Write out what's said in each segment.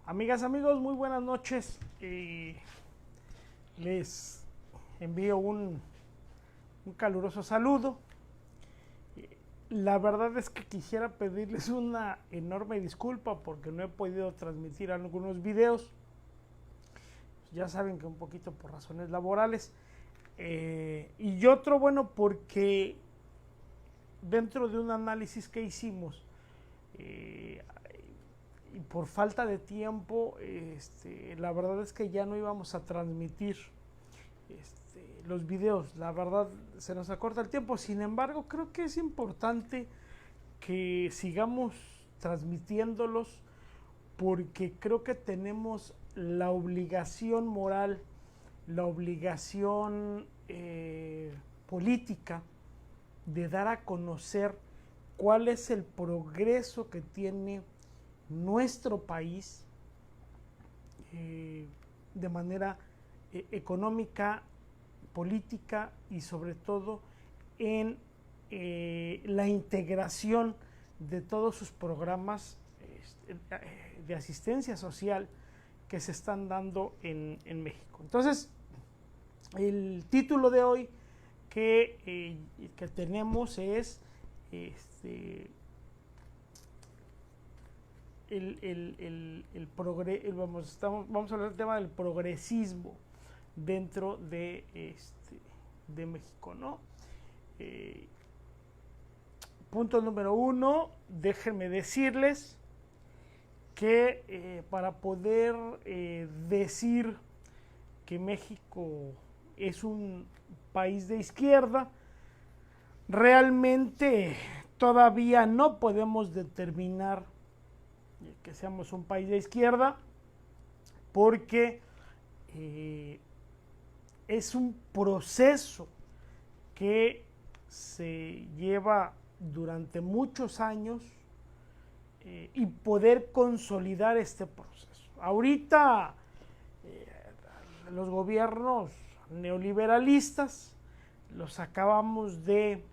Amigas, amigos, muy buenas noches. Les envío un caluroso saludo. La verdad es que quisiera pedirles una enorme disculpa porque no he podido transmitir algunos videos. Ya saben que un poquito por razones laborales. Y otro, bueno, porque dentro de un análisis que hicimos, y por falta de tiempo, la verdad es que ya no íbamos a transmitir los videos. La verdad se nos acorta el tiempo. Sin embargo, creo que es importante que sigamos transmitiéndolos porque creo que tenemos la obligación moral, la obligación política de dar a conocer cuál es el progreso que tiene nuestro país de manera económica, política y sobre todo en la integración de todos sus programas de asistencia social que se están dando en México. Entonces, el título de hoy que tenemos es vamos a hablar del tema del progresismo dentro de México, ¿no? Punto número uno, déjenme decirles que para poder decir que México es un país de izquierda, realmente todavía no podemos determinar que seamos un país de izquierda porque es un proceso que se lleva durante muchos años y poder consolidar este proceso. Ahorita los gobiernos neoliberalistas los acabamos de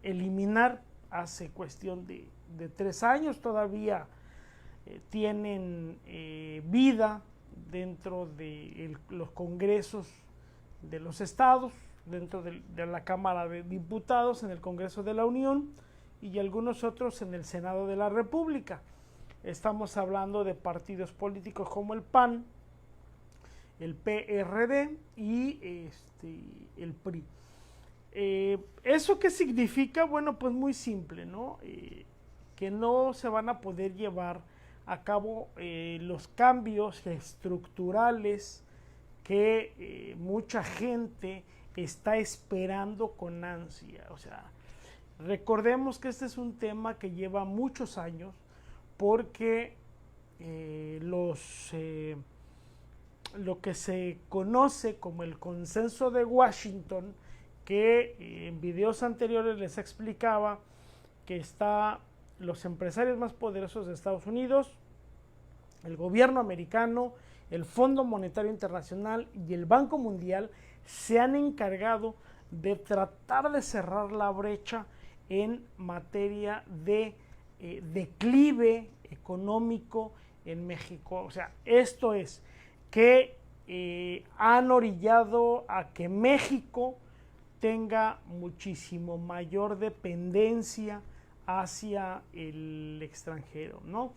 eliminar hace cuestión de 3 años, todavía tienen vida dentro de los congresos de los estados, dentro de la Cámara de Diputados, en el Congreso de la Unión y algunos otros en el Senado de la República. Estamos hablando de partidos políticos como el PAN, el PRD y el PRI. ¿Eso qué significa? Bueno, pues muy simple, ¿no? Que no se van a poder llevar a cabo los cambios estructurales que mucha gente está esperando con ansia. O sea, recordemos que este es un tema que lleva muchos años porque lo que se conoce como el consenso de Washington, que en videos anteriores les explicaba que está los empresarios más poderosos de Estados Unidos, el gobierno americano, el Fondo Monetario Internacional y el Banco Mundial se han encargado de tratar de cerrar la brecha en materia de declive económico en México. O sea, esto es que han orillado a que México tenga muchísimo mayor dependencia hacia el extranjero, ¿no?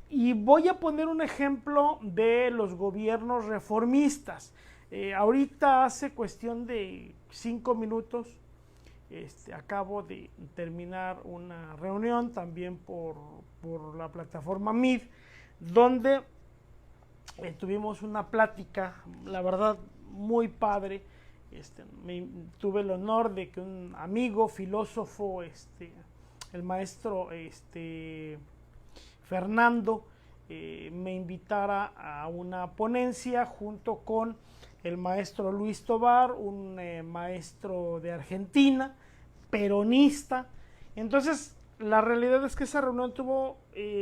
Y voy a poner un ejemplo de los gobiernos reformistas. Ahorita hace cuestión de 5 minutos acabo de terminar una reunión también por la plataforma Meet, donde tuvimos una plática, la verdad, muy padre. Tuve el honor de que un amigo, filósofo, el maestro Fernando, me invitara a una ponencia junto con el maestro Luis Tobar, un maestro de Argentina, peronista. Entonces, la realidad es que esa reunión tuvo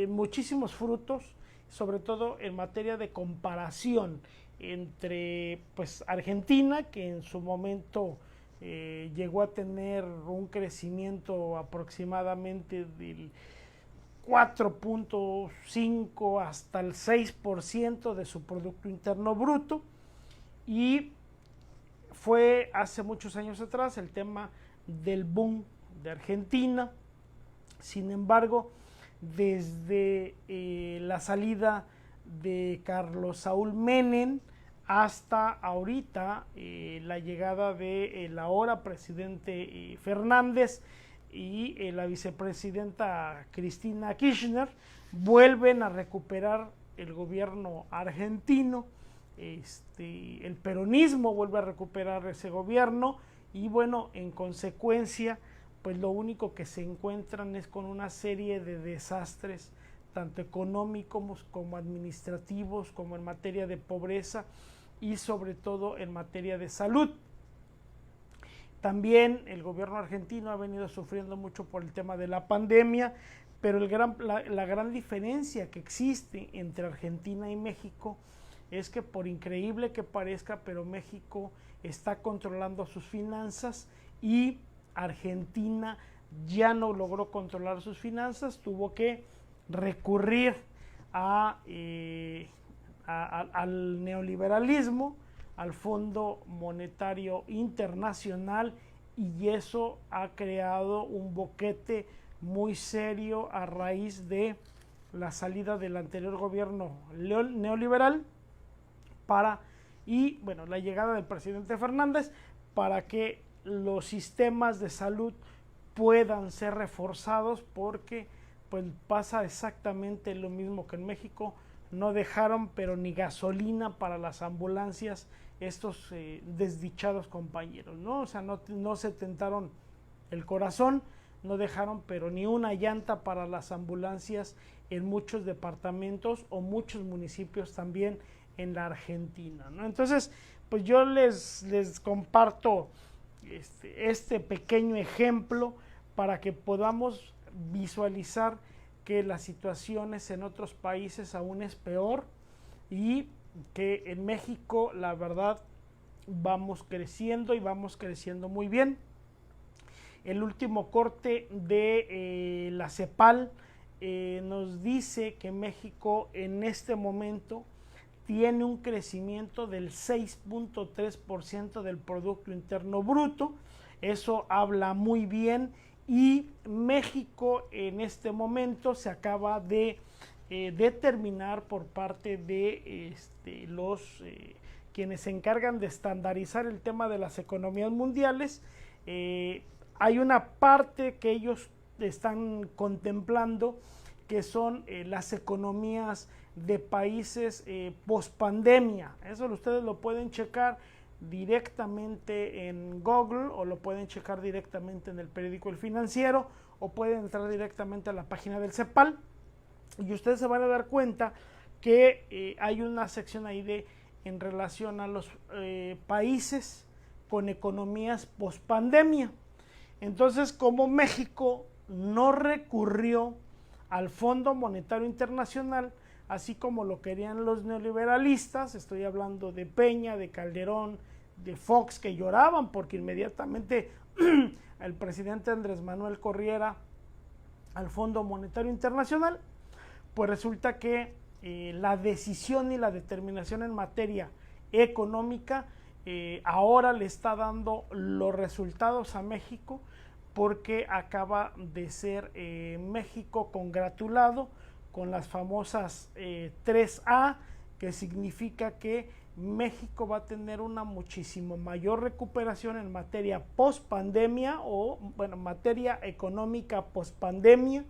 muchísimos frutos, sobre todo en materia de comparación entre pues Argentina, que en su momento llegó a tener un crecimiento aproximadamente del 4.5 hasta el 6% de su Producto Interno Bruto, y fue hace muchos años atrás el tema del boom de Argentina. Sin embargo, desde la salida de Carlos Saúl Menem hasta ahorita la llegada de el ahora presidente Fernández y la vicepresidenta Cristina Kirchner, vuelven a recuperar el gobierno argentino. El peronismo vuelve a recuperar ese gobierno, y bueno, en consecuencia, pues lo único que se encuentran es con una serie de desastres, tanto económicos como administrativos, como en materia de pobreza y sobre todo en materia de salud. También el gobierno argentino ha venido sufriendo mucho por el tema de la pandemia, pero la gran diferencia que existe entre Argentina y México es que, por increíble que parezca, pero México está controlando sus finanzas y Argentina ya no logró controlar sus finanzas, tuvo que recurrir al neoliberalismo, al Fondo Monetario Internacional, y eso ha creado un boquete muy serio a raíz de la salida del anterior gobierno neoliberal y bueno, la llegada del presidente Fernández, para que los sistemas de salud puedan ser reforzados, porque pues pasa exactamente lo mismo que en México. No dejaron pero ni gasolina para las ambulancias estos desdichados compañeros, ¿no? O sea, no se tentaron el corazón, no dejaron pero ni una llanta para las ambulancias en muchos departamentos o muchos municipios también en la Argentina, ¿no? Entonces, pues yo les comparto este pequeño ejemplo para que podamos visualizar que las situaciones en otros países aún es peor, y que en México la verdad vamos creciendo y vamos creciendo muy bien. El último corte de la CEPAL nos dice que México en este momento tiene un crecimiento del 6.3% del Producto Interno Bruto. Eso habla muy bien, y México en este momento se acaba de determinar por parte de los quienes se encargan de estandarizar el tema de las economías mundiales. Hay una parte que ellos están contemplando, que son las economías de países post pandemia. Eso ustedes lo pueden checar directamente en Google, o lo pueden checar directamente en el periódico El Financiero, o pueden entrar directamente a la página del CEPAL, y ustedes se van a dar cuenta que hay una sección ahí en relación a los países con economías post pandemia. Entonces, como México no recurrió al Fondo Monetario Internacional, así como lo querían los neoliberalistas, estoy hablando de Peña, de Calderón, de Fox, que lloraban porque inmediatamente el presidente Andrés Manuel corriera al Fondo Monetario Internacional, pues resulta que la decisión y la determinación en materia económica ahora le está dando los resultados a México, porque acaba de ser México congratulado con las famosas 3A, que significa que México va a tener una muchísimo mayor recuperación en materia post pandemia, o bueno, materia económica post pandemia,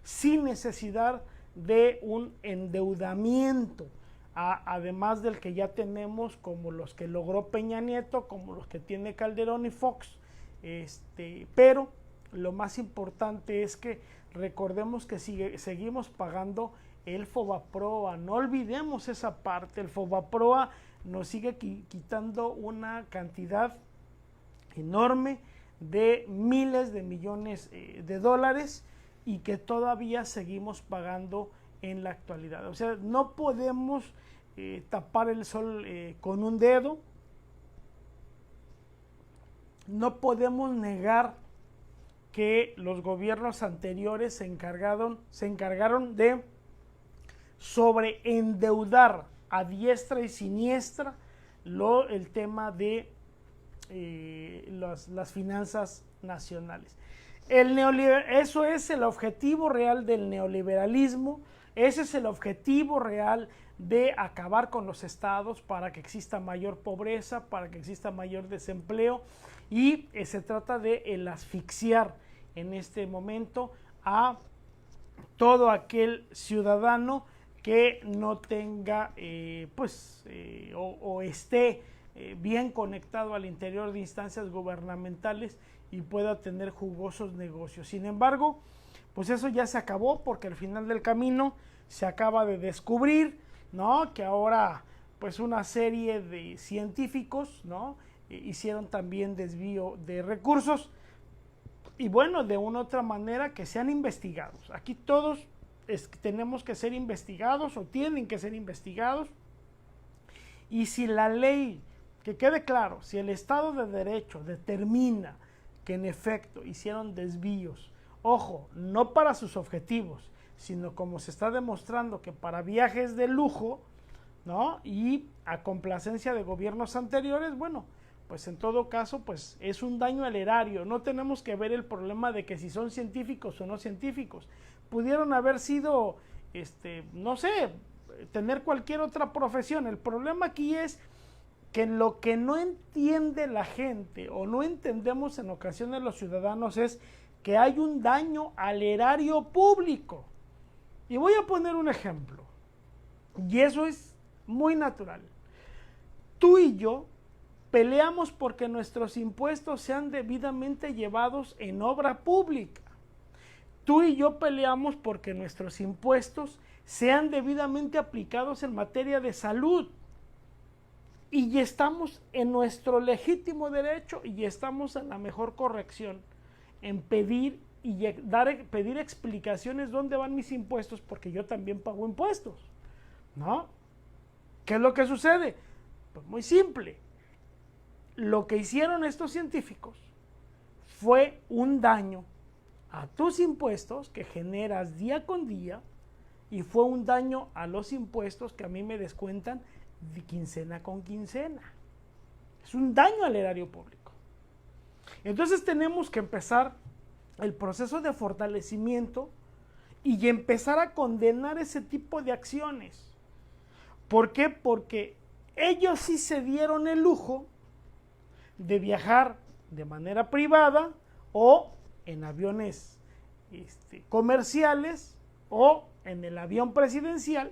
sin necesidad de un endeudamiento, además del que ya tenemos, como los que logró Peña Nieto, como los que tiene Calderón y Fox. Pero lo más importante es que recordemos que seguimos pagando el FOBAPROA, no olvidemos esa parte. El FOBAPROA nos sigue quitando una cantidad enorme de miles de millones de dólares, y que todavía seguimos pagando en la actualidad. O sea, no podemos tapar el sol con un dedo, no podemos negar que los gobiernos anteriores se encargaron de sobreendeudar a diestra y siniestra el tema de las finanzas nacionales. Eso es el objetivo real del neoliberalismo, ese es el objetivo real de acabar con los estados para que exista mayor pobreza, para que exista mayor desempleo, y se trata de el asfixiar en este momento a todo aquel ciudadano que no tenga o esté bien conectado al interior de instancias gubernamentales y pueda tener jugosos negocios. Sin embargo, pues eso ya se acabó, porque al final del camino se acaba de descubrir, ¿no?, que ahora pues una serie de científicos, ¿no?, hicieron también desvío de recursos, y bueno, de una u otra manera que sean investigados. Aquí todos tenemos que ser investigados, o tienen que ser investigados, y si la ley, que quede claro, si el Estado de Derecho determina que en efecto hicieron desvíos, ojo, no para sus objetivos, sino como se está demostrando que para viajes de lujo, ¿no?, y a complacencia de gobiernos anteriores, bueno, pues en todo caso, pues es un daño al erario. No tenemos que ver el problema de que si son científicos o no científicos. Pudieron haber sido, no sé, tener cualquier otra profesión. El problema aquí es que lo que no entiende la gente, o no entendemos en ocasiones los ciudadanos, es que hay un daño al erario público. Y voy a poner un ejemplo, y eso es muy natural. Tú y yo peleamos porque nuestros impuestos sean debidamente llevados en obra pública. Tú y yo peleamos porque nuestros impuestos sean debidamente aplicados en materia de salud. Y estamos en nuestro legítimo derecho, y estamos en la mejor corrección en pedir pedir explicaciones dónde van mis impuestos, porque yo también pago impuestos, ¿no? ¿Qué es lo que sucede? Pues muy simple. Lo que hicieron estos científicos fue un daño a tus impuestos que generas día con día, y fue un daño a los impuestos que a mí me descuentan de quincena con quincena. Es un daño al erario público. Entonces tenemos que empezar el proceso de fortalecimiento y empezar a condenar ese tipo de acciones. ¿Por qué? Porque ellos sí se dieron el lujo de viajar de manera privada o en aviones comerciales o en el avión presidencial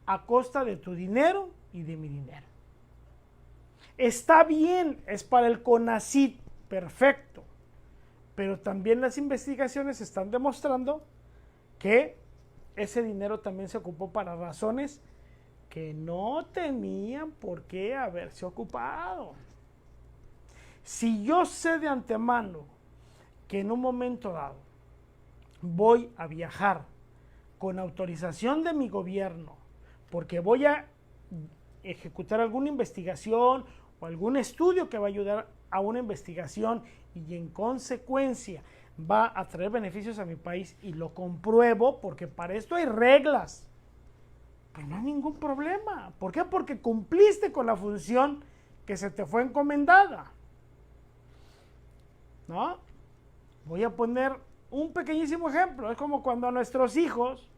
a costa de tu dinero y de mi dinero. Está bien, es para el CONACYT, perfecto, pero también las investigaciones están demostrando que ese dinero también se ocupó para razones que no tenían por qué haberse ocupado. Si yo sé de antemano que en un momento dado voy a viajar con autorización de mi gobierno, porque voy a ejecutar alguna investigación o algún estudio que va a ayudar a una investigación, y en consecuencia va a traer beneficios a mi país, y lo compruebo, porque para esto hay reglas, pues no hay ningún problema. ¿Por qué? Porque cumpliste con la función que se te fue encomendada, ¿no? Voy a poner un pequeñísimo ejemplo. Es como cuando a nuestros hijos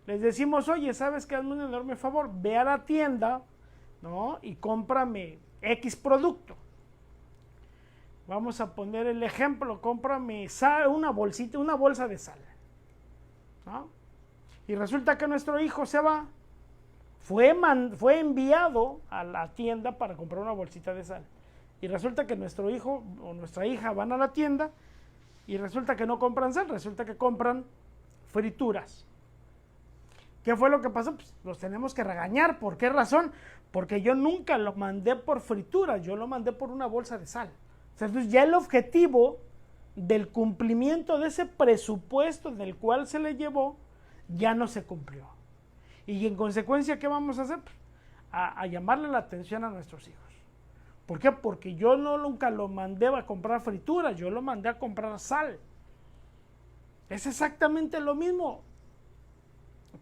les decimos: oye, ¿sabes qué? Hazme un enorme favor, ve a la tienda, ¿no?, y cómprame X producto. Vamos a poner el ejemplo: cómprame una bolsa de sal, ¿no? Y resulta que nuestro hijo se va, fue enviado a la tienda para comprar una bolsita de sal, y resulta que nuestro hijo o nuestra hija van a la tienda y resulta que no compran sal, resulta que compran frituras. ¿Qué fue lo que pasó? Pues los tenemos que regañar. ¿Por qué razón? Porque yo nunca lo mandé por frituras, yo lo mandé por una bolsa de sal. Entonces ya el objetivo del cumplimiento de ese presupuesto del cual se le llevó ya no se cumplió. Y en consecuencia, ¿qué vamos a hacer? A llamarle la atención a nuestros hijos. ¿Por qué? Porque yo nunca lo mandé a comprar frituras, yo lo mandé a comprar sal. Es exactamente lo mismo.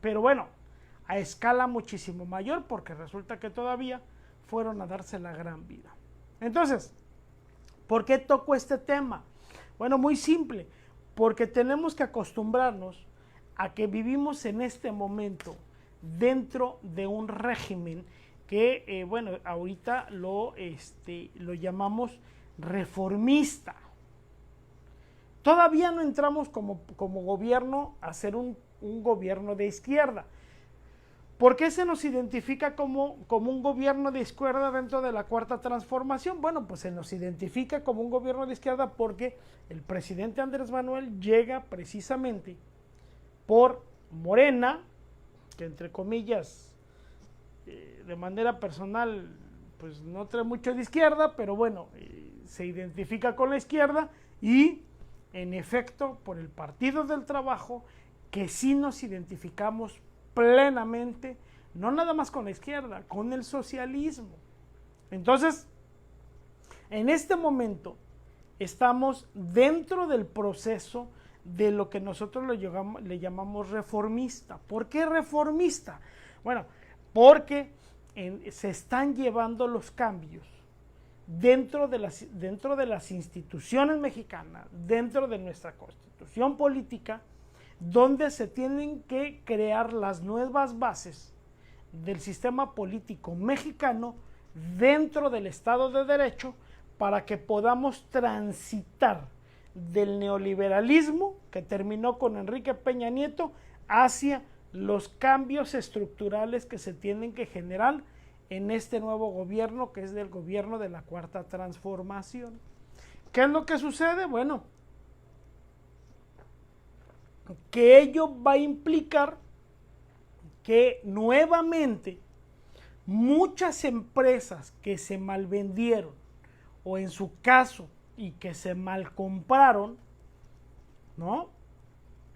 Pero bueno, a escala muchísimo mayor, porque resulta que todavía fueron a darse la gran vida. Entonces, ¿por qué toco este tema? Bueno, muy simple, porque tenemos que acostumbrarnos a que vivimos en este momento dentro de un régimen que, bueno, ahorita lo llamamos reformista. Todavía no entramos como gobierno a ser un gobierno de izquierda. ¿Por qué se nos identifica como un gobierno de izquierda dentro de la Cuarta Transformación? Bueno, pues se nos identifica como un gobierno de izquierda porque el presidente Andrés Manuel llega precisamente por Morena, que entre comillas, de manera personal, pues no trae mucho de izquierda, pero bueno, se identifica con la izquierda y en efecto por el Partido del Trabajo, que sí nos identificamos plenamente, no nada más con la izquierda, con el socialismo. Entonces, en este momento estamos dentro del proceso de lo que nosotros le llamamos reformista. ¿Por qué reformista? Bueno, porque se están llevando los cambios dentro de las instituciones mexicanas, dentro de nuestra constitución política, donde se tienen que crear las nuevas bases del sistema político mexicano dentro del Estado de Derecho para que podamos transitar del neoliberalismo que terminó con Enrique Peña Nieto hacia los cambios estructurales que se tienen que generar en este nuevo gobierno, que es del gobierno de la Cuarta Transformación. ¿Qué es lo que sucede? Bueno, que ello va a implicar que nuevamente muchas empresas que se malvendieron o en su caso y que se mal compraron, ¿no?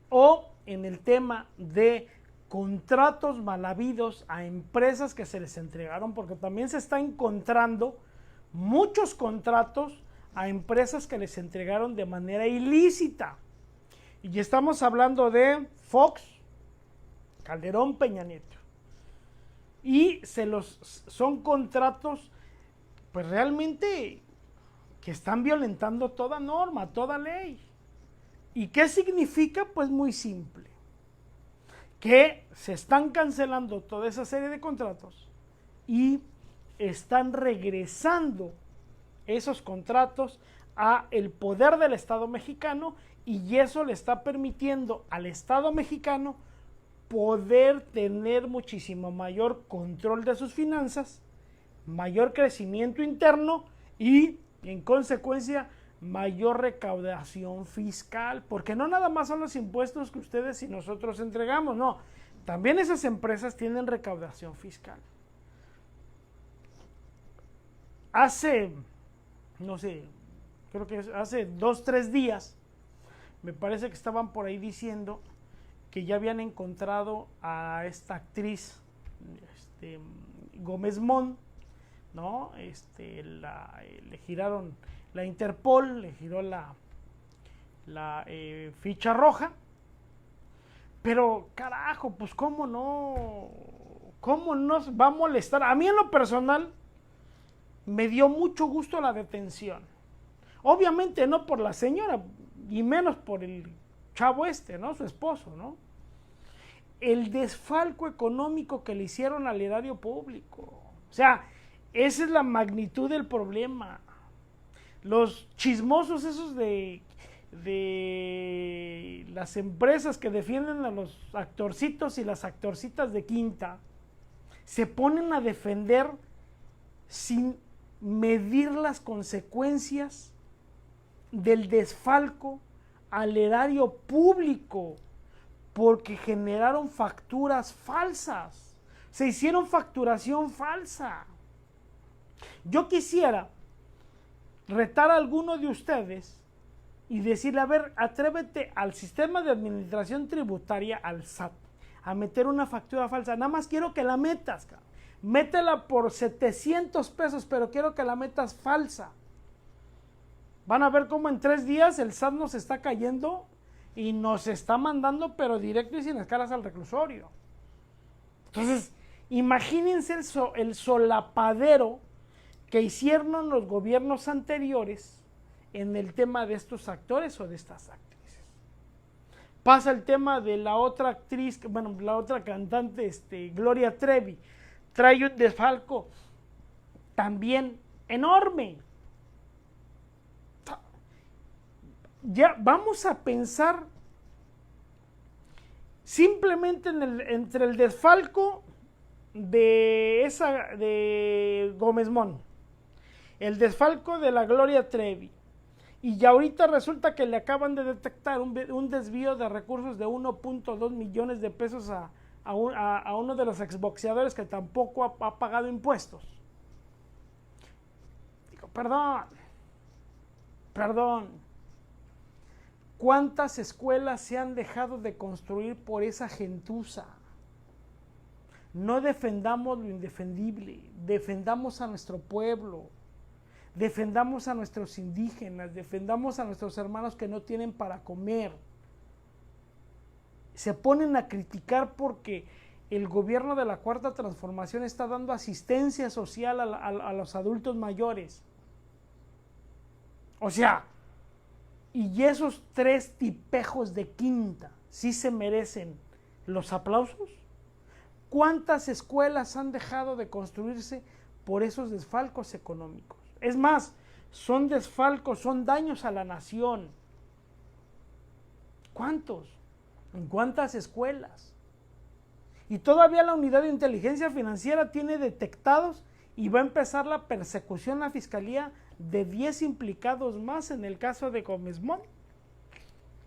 O en el tema de contratos mal habidos a empresas que se les entregaron, porque también se está encontrando muchos contratos a empresas que les entregaron de manera ilícita. Y estamos hablando de Fox, Calderón, Peña Nieto. Y son contratos, pues realmente, que están violentando toda norma, toda ley. ¿Y qué significa? Pues muy simple. Que se están cancelando toda esa serie de contratos y están regresando esos contratos a el poder del Estado mexicano, y eso le está permitiendo al Estado mexicano poder tener muchísimo mayor control de sus finanzas, mayor crecimiento interno y, en consecuencia, mayor recaudación fiscal, porque no nada más son los impuestos que ustedes y nosotros entregamos, no, también esas empresas tienen recaudación fiscal. Hace, no sé, creo que hace 2-3 días, me parece que estaban por ahí diciendo que ya habían encontrado a esta actriz, Gómez Mont, ¿no? Le giraron la Interpol, le giró la ficha roja, pero carajo, pues cómo nos va a molestar. A mí en lo personal me dio mucho gusto la detención, obviamente no por la señora y menos por el chavo ¿no? Su esposo, ¿no? El desfalco económico que le hicieron al erario público. O sea, esa es la magnitud del problema. Los chismosos esos de las empresas que defienden a los actorcitos y las actorcitas de quinta se ponen a defender sin medir las consecuencias del desfalco al erario público, porque generaron facturas falsas, se hicieron facturación falsa. Yo quisiera retar a alguno de ustedes y decirle, a ver, atrévete al sistema de administración tributaria, al SAT, a meter una factura falsa. Nada más quiero que la metas, métela por 700 pesos, pero quiero que la metas falsa. Van a ver cómo en 3 días el SAT nos está cayendo y nos está mandando, pero directo y sin escalas al reclusorio. Entonces, imagínense el solapadero que hicieron los gobiernos anteriores en el tema de estos actores o de estas actrices. Pasa el tema de la otra actriz, bueno, la otra cantante, Gloria Trevi, trae un desfalco también enorme. Ya vamos a pensar simplemente entre el desfalco de Gómez Mon, el desfalco de la Gloria Trevi, y ya ahorita resulta que le acaban de detectar un desvío de recursos de 1.2 millones de pesos a uno de los exboxeadores que tampoco ha pagado impuestos. Digo, perdón, ¿cuántas escuelas se han dejado de construir por esa gentuza? No defendamos lo indefendible, defendamos a nuestro pueblo, defendamos a nuestros indígenas, defendamos a nuestros hermanos que no tienen para comer. Se ponen a criticar porque el gobierno de la Cuarta Transformación está dando asistencia social a los adultos mayores. O sea, y esos 3 tipejos de quinta, ¿sí se merecen los aplausos? ¿Cuántas escuelas han dejado de construirse por esos desfalcos económicos? Es más, son desfalcos, son daños a la nación. ¿Cuántos? ¿En cuántas escuelas? Y todavía la unidad de inteligencia financiera tiene detectados y va a empezar la persecución a la fiscalía de 10 implicados más en el caso de Gómez Mon.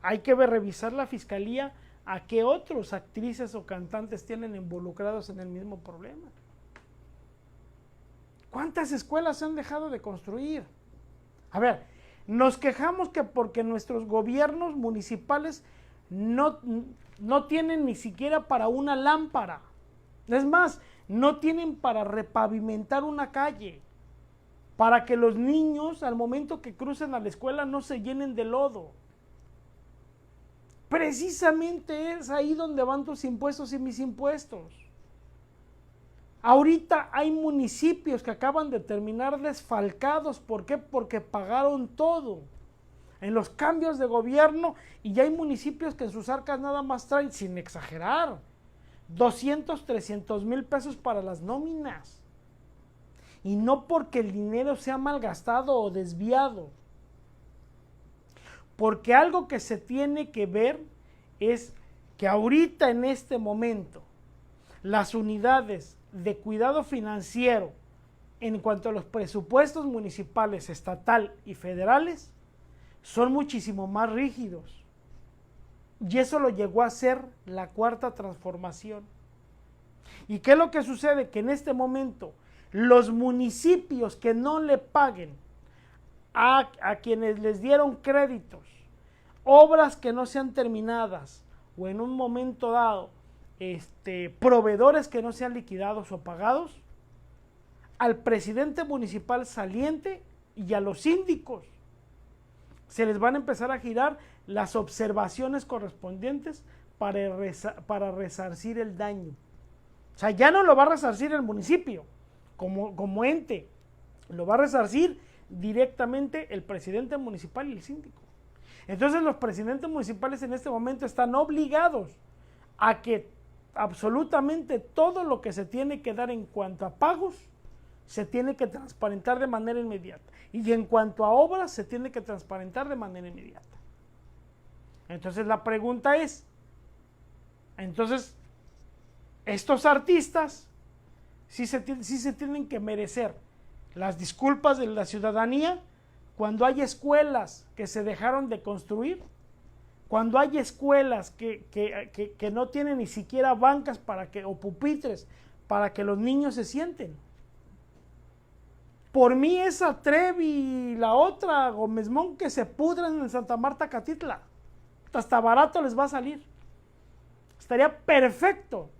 Hay que revisar la fiscalía a qué otros actrices o cantantes tienen involucrados en el mismo problema. ¿Cuántas escuelas se han dejado de construir? A ver, nos quejamos que porque nuestros gobiernos municipales no tienen ni siquiera para una lámpara. Es más, no tienen para repavimentar una calle, para que los niños al momento que crucen a la escuela no se llenen de lodo. Precisamente es ahí donde van tus impuestos y mis impuestos. Ahorita hay municipios que acaban de terminar desfalcados. ¿Por qué? Porque pagaron todo en los cambios de gobierno, y ya hay municipios que en sus arcas nada más traen, sin exagerar, 200, 300 mil pesos para las nóminas. Y no porque el dinero sea malgastado o desviado. Porque algo que se tiene que ver es que ahorita en este momento las unidades de cuidado financiero en cuanto a los presupuestos municipales, estatal y federales son muchísimo más rígidos. Y eso lo llegó a hacer la Cuarta Transformación. ¿Y qué es lo que sucede? Que en este momento los municipios que no le paguen a quienes les dieron créditos, obras que no sean terminadas, o en un momento dado, proveedores que no sean liquidados o pagados, al presidente municipal saliente y a los síndicos se les van a empezar a girar las observaciones correspondientes para resarcir el daño. O sea, ya no lo va a resarcir el municipio como ente, lo va a resarcir directamente el presidente municipal y el síndico. Entonces los presidentes municipales en este momento están obligados a que absolutamente todo lo que se tiene que dar en cuanto a pagos se tiene que transparentar de manera inmediata, y en cuanto a obras se tiene que transparentar de manera inmediata. Entonces la pregunta es, entonces estos artistas sí se tienen que merecer las disculpas de la ciudadanía cuando hay escuelas que se dejaron de construir, cuando hay escuelas que no tienen ni siquiera bancas o pupitres para que los niños se sienten. Por mí esa Trevi y la otra Gómez Mon que se pudran en Santa Marta Catitla, hasta barato les va a salir. Estaría perfecto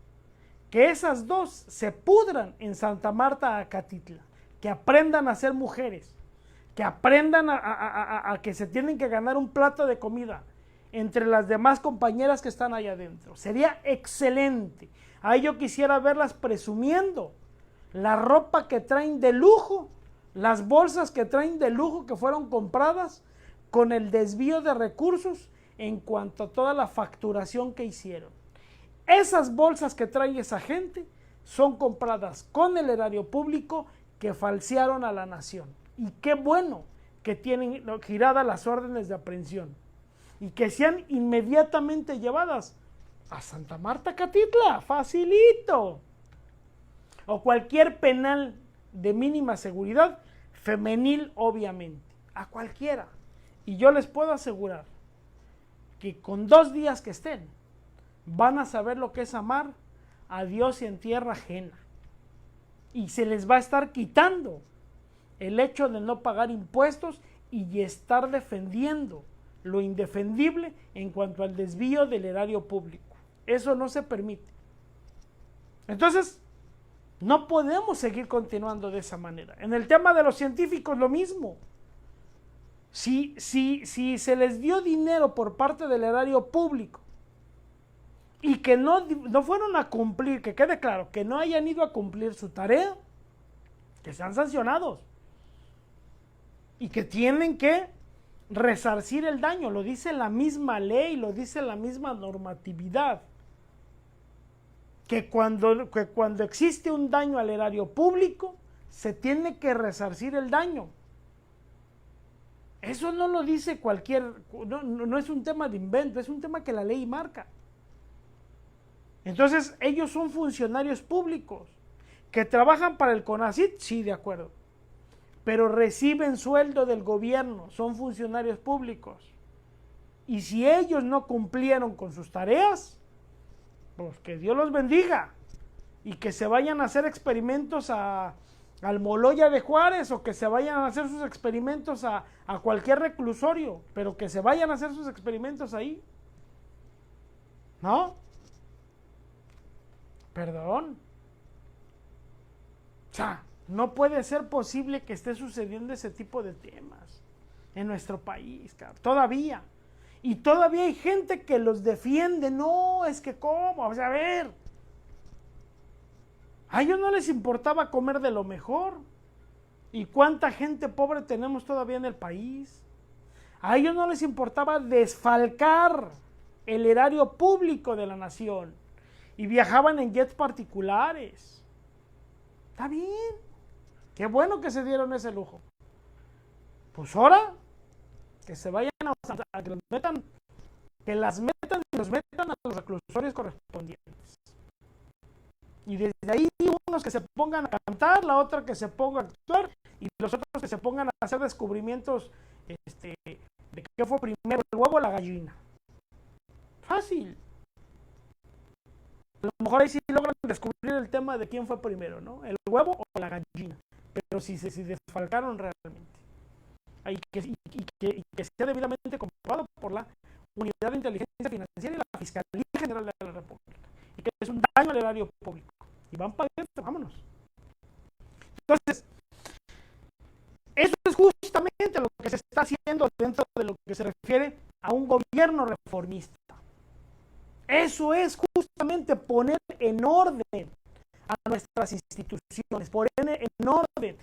que esas dos se pudran en Santa Marta, Acatitla, que aprendan a ser mujeres, que aprendan a que se tienen que ganar un plato de comida entre las demás compañeras que están allá adentro. Sería excelente. Ahí yo quisiera verlas presumiendo la ropa que traen de lujo, las bolsas que traen de lujo que fueron compradas con el desvío de recursos en cuanto a toda la facturación que hicieron. Esas bolsas que trae esa gente son compradas con el erario público que falsearon a la nación. Y qué bueno que tienen giradas las órdenes de aprehensión y que sean inmediatamente llevadas a Santa Marta, Acatitla, facilito. O cualquier penal de mínima seguridad, femenil obviamente, a cualquiera. Y yo les puedo asegurar que con 2 días que estén, van a saber lo que es amar a Dios en tierra ajena. Y se les va a estar quitando el hecho de no pagar impuestos y estar defendiendo lo indefendible en cuanto al desvío del erario público. Eso no se permite. Entonces, no podemos seguir continuando de esa manera. En el tema de los científicos, lo mismo. Si se les dio dinero por parte del erario público y que no fueron a cumplir, que quede claro, que no hayan ido a cumplir su tarea, que sean sancionados y que tienen que resarcir el daño. Lo dice la misma ley, lo dice la misma normatividad. Que cuando existe un daño al erario público, se tiene que resarcir el daño. Eso no lo dice no es un tema de invento, es un tema que la ley marca. Entonces, ellos son funcionarios públicos, que trabajan para el CONACYT, sí, de acuerdo, pero reciben sueldo del gobierno, son funcionarios públicos. Y si ellos no cumplieron con sus tareas, pues que Dios los bendiga y que se vayan a hacer experimentos al Moloya de Juárez o que se vayan a hacer sus experimentos a cualquier reclusorio, pero que se vayan a hacer sus experimentos ahí. ¿No? Perdón. O sea, no puede ser posible que esté sucediendo ese tipo de temas en nuestro país, cabrón. Todavía. Y todavía hay gente que los defiende. No, es que ¿cómo? O sea, a ver. A ellos no les importaba comer de lo mejor. ¿Y cuánta gente pobre tenemos todavía en el país? A ellos no les importaba desfalcar el erario público de la nación. Y viajaban en jets particulares. Está bien. Qué bueno que se dieron ese lujo. Pues ahora que se vayan a que los metan, que las metan y los metan a los reclusorios correspondientes. Y desde ahí unos que se pongan a cantar, la otra que se ponga a actuar y los otros que se pongan a hacer descubrimientos de qué fue primero, el huevo o la gallina. Fácil. A lo mejor ahí sí logran descubrir el tema de quién fue primero, ¿no? El huevo o la gallina. Pero si desfalcaron realmente. Y que sea debidamente comprobado por la Unidad de Inteligencia Financiera y la Fiscalía General de la República. Y que es un daño al erario público. Y van para adentro, vámonos. Entonces, eso es justamente lo que se está haciendo dentro de lo que se refiere a un gobierno reformista. Eso es justamente poner en orden a nuestras instituciones, poner en orden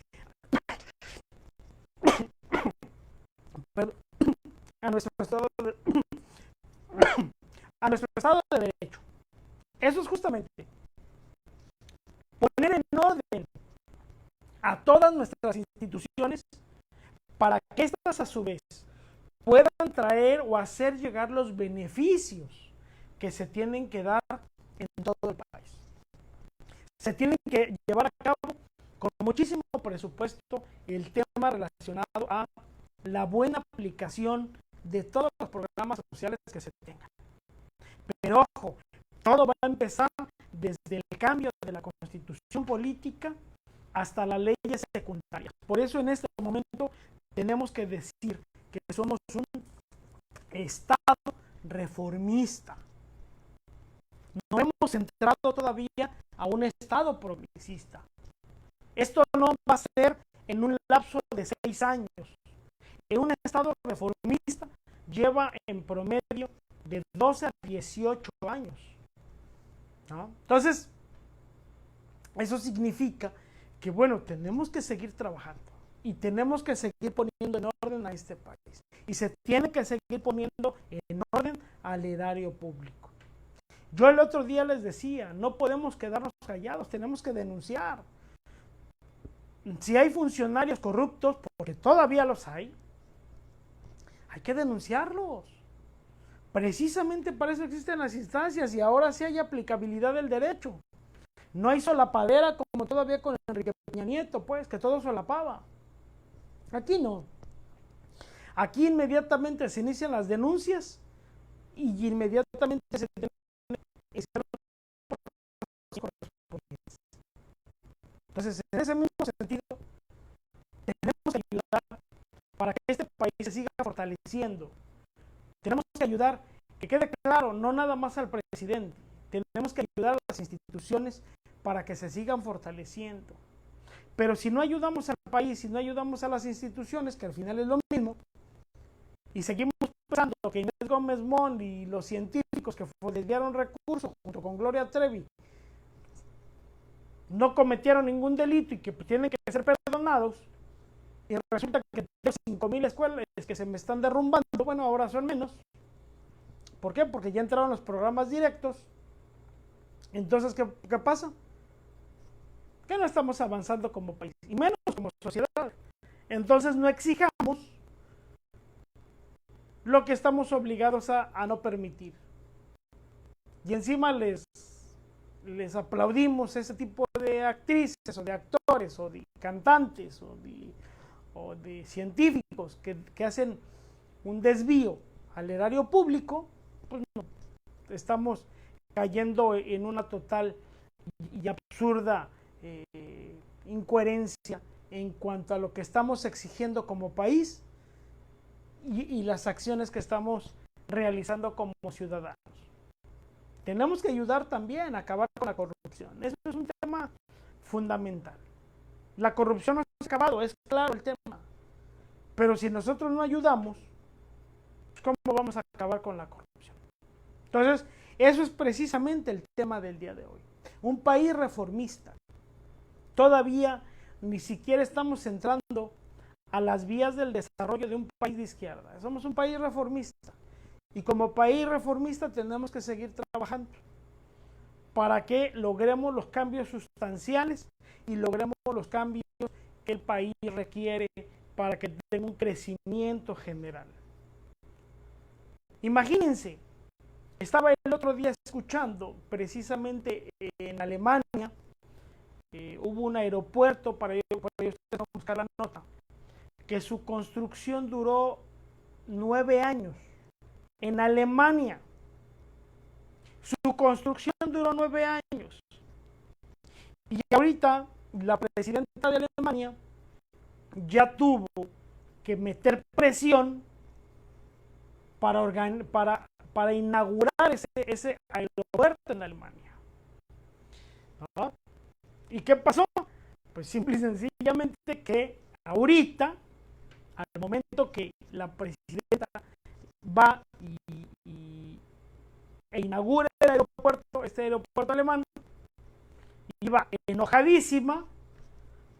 a nuestro Estado de Derecho. Eso es justamente poner en orden a todas nuestras instituciones para que estas a su vez puedan traer o hacer llegar los beneficios que se tienen que dar en todo el país. Se tienen que llevar a cabo con muchísimo presupuesto el tema relacionado a la buena aplicación de todos los programas sociales que se tengan. Pero ojo, todo va a empezar desde el cambio de la constitución política hasta las leyes secundarias. Por eso en este momento tenemos que decir que somos un Estado reformista. No hemos entrado todavía a un Estado progresista. Esto no va a ser en un lapso de 6 años. En un Estado reformista lleva en promedio de 12 a 18 años, ¿no? Entonces, eso significa que, bueno, tenemos que seguir trabajando y tenemos que seguir poniendo en orden a este país. Y se tiene que seguir poniendo en orden al erario público. Yo el otro día les decía, no podemos quedarnos callados, tenemos que denunciar. Si hay funcionarios corruptos, porque todavía los hay que denunciarlos. Precisamente para eso existen las instancias y ahora sí hay aplicabilidad del derecho. No hay solapadera como todavía con Enrique Peña Nieto, pues, que todo solapaba. Aquí no. Aquí inmediatamente se inician las denuncias y inmediatamente se tienen que hacer los correspondientes. Entonces, en ese mismo sentido, tenemos que ayudar para que este país se siga fortaleciendo. Tenemos que ayudar, que quede claro, no nada más al presidente, tenemos que ayudar a las instituciones para que se sigan fortaleciendo. Pero si no ayudamos al país, si no ayudamos a las instituciones, que al final es lo mismo, y seguimos pensando que Inés Gómez Mont y los científicos que desviaron recursos junto con Gloria Trevi no cometieron ningún delito y que tienen que ser perdonados, y resulta que tengo 5,000 escuelas que se me están derrumbando, bueno, ahora son menos. ¿Por qué? Porque ya entraron los programas directos. Entonces, ¿qué pasa? Que no estamos avanzando como país, y menos como sociedad. Entonces no exijamos lo que estamos obligados a no permitir. Y encima les aplaudimos ese tipo de actrices o de actores o de cantantes o de científicos que hacen un desvío al erario público. Pues no, estamos cayendo en una total y absurda incoherencia en cuanto a lo que estamos exigiendo como país y las acciones que estamos realizando como ciudadanos. Tenemos que ayudar también a acabar con la corrupción. Eso es un tema fundamental. La corrupción no se ha acabado, es claro el tema. Pero si nosotros no ayudamos, ¿cómo vamos a acabar con la corrupción? Entonces, eso es precisamente el tema del día de hoy. Un país reformista. Todavía ni siquiera estamos entrando a las vías del desarrollo de un país de izquierda. Somos un país reformista. Y como país reformista tenemos que seguir trabajando para que logremos los cambios sustanciales y logremos los cambios que el país requiere para que tenga un crecimiento general. Imagínense, estaba el otro día escuchando precisamente en Alemania, hubo un aeropuerto, para ustedes no buscar la nota, que su construcción duró 9 años. En Alemania, su construcción duró 9 años. Y ahorita la presidenta de Alemania ya tuvo que meter presión para inaugurar ese aeropuerto en Alemania. ¿No? ¿Y qué pasó? Pues simple y sencillamente que ahorita, al momento que la presidenta va e inaugura el aeropuerto, este aeropuerto alemán, iba enojadísima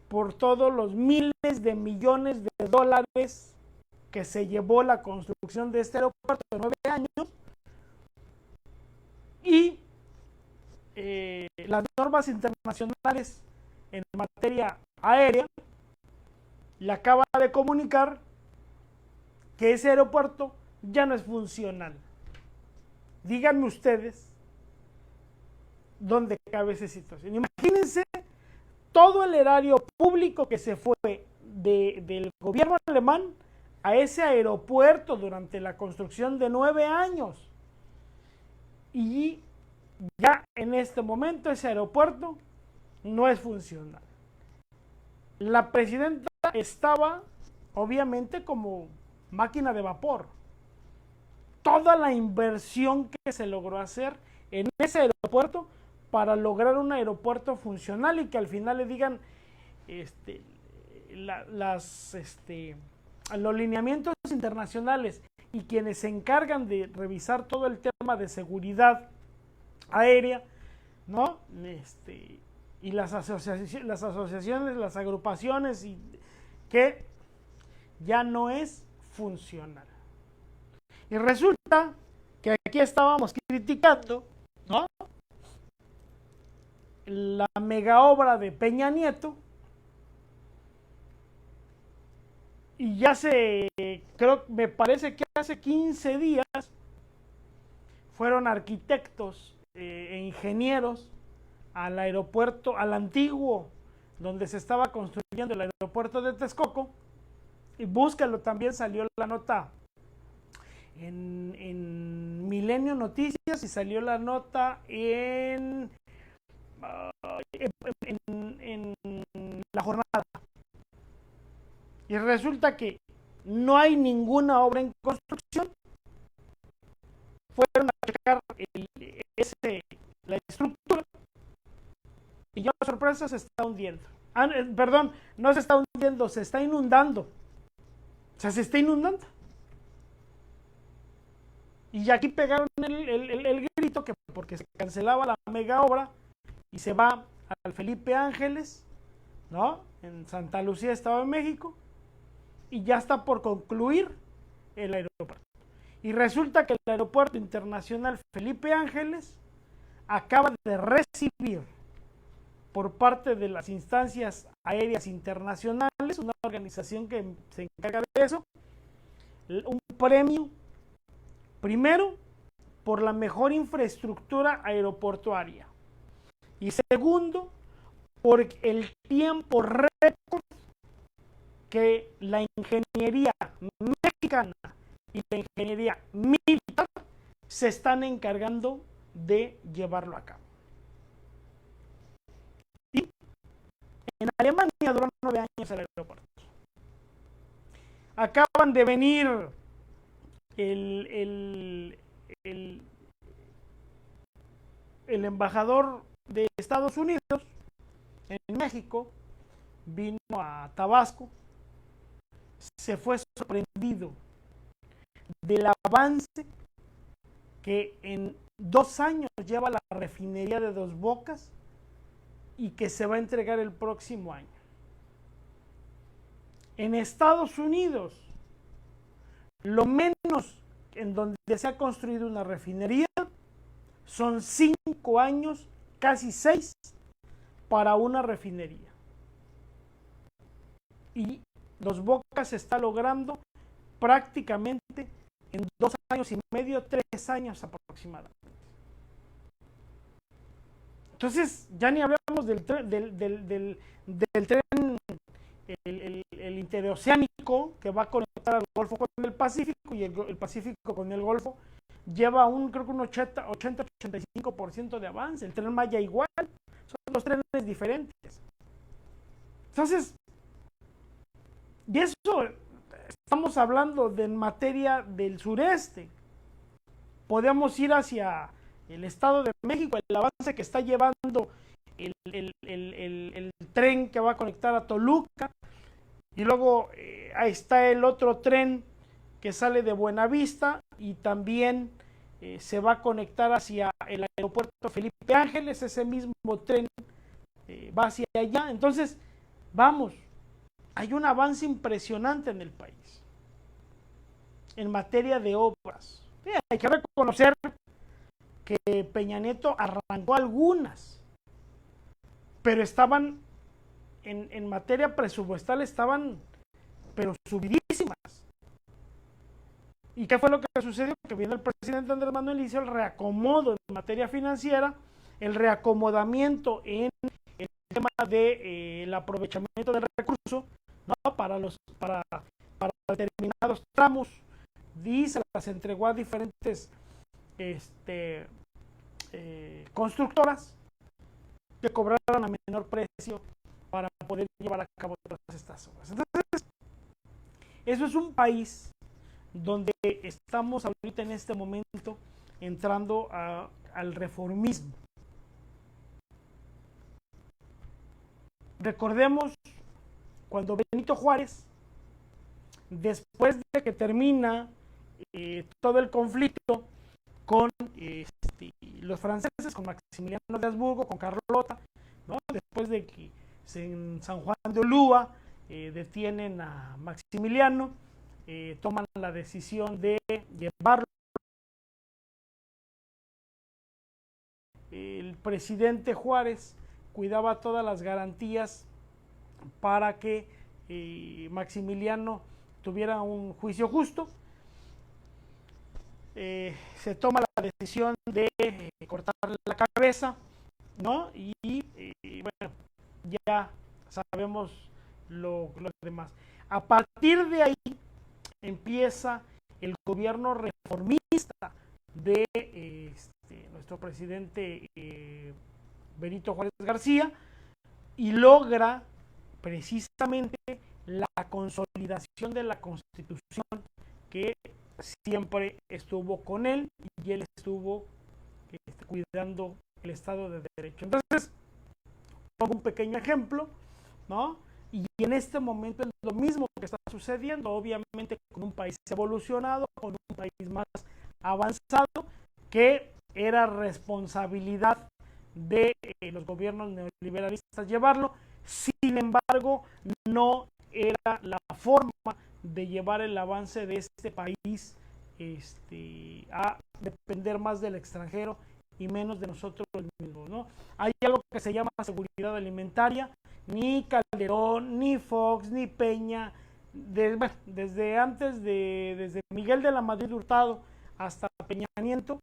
por todos los miles de millones de dólares que se llevó la construcción de este aeropuerto de 9 años y las normas internacionales en materia aérea le acaba de comunicar que ese aeropuerto ya no es funcional. Díganme ustedes dónde cabe esa situación. Imagínense todo el erario público que se fue del gobierno alemán a ese aeropuerto durante la construcción de 9 años. Y ya en este momento ese aeropuerto no es funcional. La presidenta estaba obviamente como máquina de vapor. Toda la inversión que se logró hacer en ese aeropuerto para lograr un aeropuerto funcional y que al final le digan los lineamientos internacionales y quienes se encargan de revisar todo el tema de seguridad aérea, ¿no? Y las asociaciones, las agrupaciones, y que ya no es funcional. Y resulta que aquí estábamos criticando, ¿no?, la mega obra de Peña Nieto, y ya me parece que hace 15 días fueron arquitectos e ingenieros al aeropuerto, al antiguo, donde se estaba construyendo el aeropuerto de Texcoco, y búscalo, también salió la nota en Milenio Noticias y salió la nota en La Jornada. Y resulta que no hay ninguna obra en construcción. Fueron a checar la estructura y ya la sorpresa, se está hundiendo. Perdón, no se está hundiendo, se está inundando. O sea, se está inundando. Y aquí pegaron el grito que porque se cancelaba la mega obra y se va al Felipe Ángeles, ¿no?, en Santa Lucía, Estado de México, y ya está por concluir el aeropuerto. Y resulta que el Aeropuerto Internacional Felipe Ángeles acaba de recibir por parte de las instancias aéreas internacionales, una organización que se encarga de eso, un premio, primero, por la mejor infraestructura aeroportuaria, y segundo, por el tiempo récord que la ingeniería mexicana y la ingeniería militar se están encargando de llevarlo a cabo. Y en Alemania duró 9 años el aeropuerto. Acaban de venir el embajador de Estados Unidos en México, vino a Tabasco, se fue sorprendido del avance que en 2 años lleva la refinería de Dos Bocas y que se va a entregar el próximo año. En Estados Unidos, lo menos en donde se ha construido una refinería son 5 años, casi 6, para una refinería. Y Dos Bocas se está logrando prácticamente en 2 años y medio, 3 años aproximadamente. Entonces, ya ni hablamos del tren, el interoceánico, que va a conectar al Golfo con el Pacífico, y el Pacífico con el Golfo lleva creo que un 80-85% de avance. El Tren Maya igual, son 2 trenes diferentes. Entonces, y eso estamos hablando de en materia del sureste. Podemos ir hacia el Estado de México, el avance que está llevando el tren que va a conectar a Toluca, y luego ahí está el otro tren que sale de Buenavista y también se va a conectar hacia el aeropuerto Felipe Ángeles. Ese mismo tren va hacia allá. Entonces, vamos, hay un avance impresionante en el país en materia de obras. Hay que reconocer que Peña Nieto arrancó algunas, pero estaban en materia presupuestal, estaban pero subidísimas. ¿Y qué fue lo que sucedió? Que viene el presidente Andrés Manuel y hizo el reacomodo en materia financiera, el reacomodamiento en el tema del aprovechamiento del recurso, ¿no?, para determinados tramos, y se las entregó a diferentes constructoras que cobraran a menor precio para poder llevar a cabo todas estas obras. Entonces, eso es un país donde estamos ahorita en este momento entrando al reformismo. Recordemos cuando Benito Juárez, después de que termina todo el conflicto con los franceses, con Maximiliano de Habsburgo, con Carlota, ¿no? Después de que en San Juan de Ulúa detienen a Maximiliano, toman la decisión de llevarlo. El presidente Juárez cuidaba todas las garantías para que Maximiliano tuviera un juicio justo. Se toma la decisión de cortarle la cabeza, ¿no? Y bueno, ya sabemos lo demás. A partir de ahí empieza el gobierno reformista de nuestro presidente Benito Juárez García, y logra precisamente la consolidación de la Constitución, que siempre estuvo con él y él estuvo cuidando el Estado de Derecho. Entonces, pongo un pequeño ejemplo, ¿no? Y en este momento es lo mismo que está sucediendo, obviamente con un país evolucionado, con un país más avanzado, que era responsabilidad de los gobiernos neoliberalistas llevarlo. Sin embargo, no era la forma de llevar el avance de este país a depender más del extranjero y menos de nosotros mismos, ¿no? Hay algo que se llama seguridad alimentaria. Ni Calderón, ni Fox, ni Peña, desde antes desde Miguel de la Madrid Hurtado hasta Peña Nieto,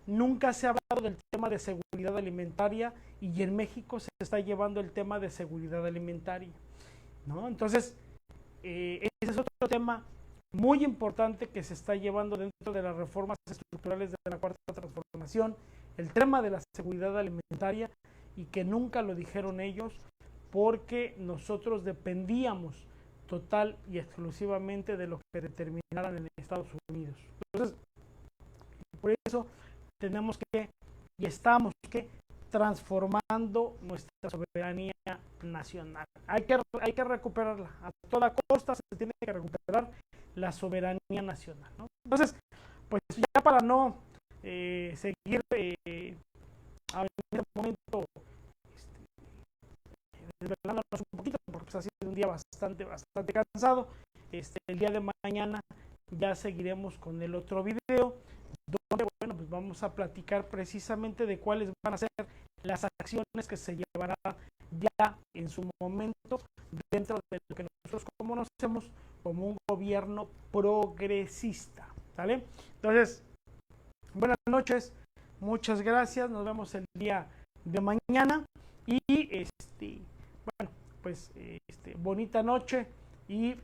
nunca se ha hablado del tema de seguridad alimentaria, y en México se está llevando el tema de seguridad alimentaria, ¿no? Entonces, ese es otro tema muy importante que se está llevando dentro de las reformas estructurales de la Cuarta Transformación, el tema de la seguridad alimentaria, y que nunca lo dijeron ellos, porque nosotros dependíamos total y exclusivamente de lo que determinaran en Estados Unidos. Entonces, por eso tenemos que y estamos que transformando nuestra soberanía nacional. Hay que recuperarla. A toda costa se tiene que recuperar la soberanía nacional, ¿no? Entonces, pues ya para no seguir en este momento desvelándonos un poquito, porque pues ha sido un día bastante cansado. El día de mañana ya seguiremos con el otro video, donde bueno, pues vamos a platicar precisamente de cuáles van a ser las acciones que se llevará ya en su momento dentro de lo que nosotros conocemos como un gobierno progresista, ¿sale? Entonces, buenas noches, muchas gracias, nos vemos el día de mañana y bueno, pues bonita noche y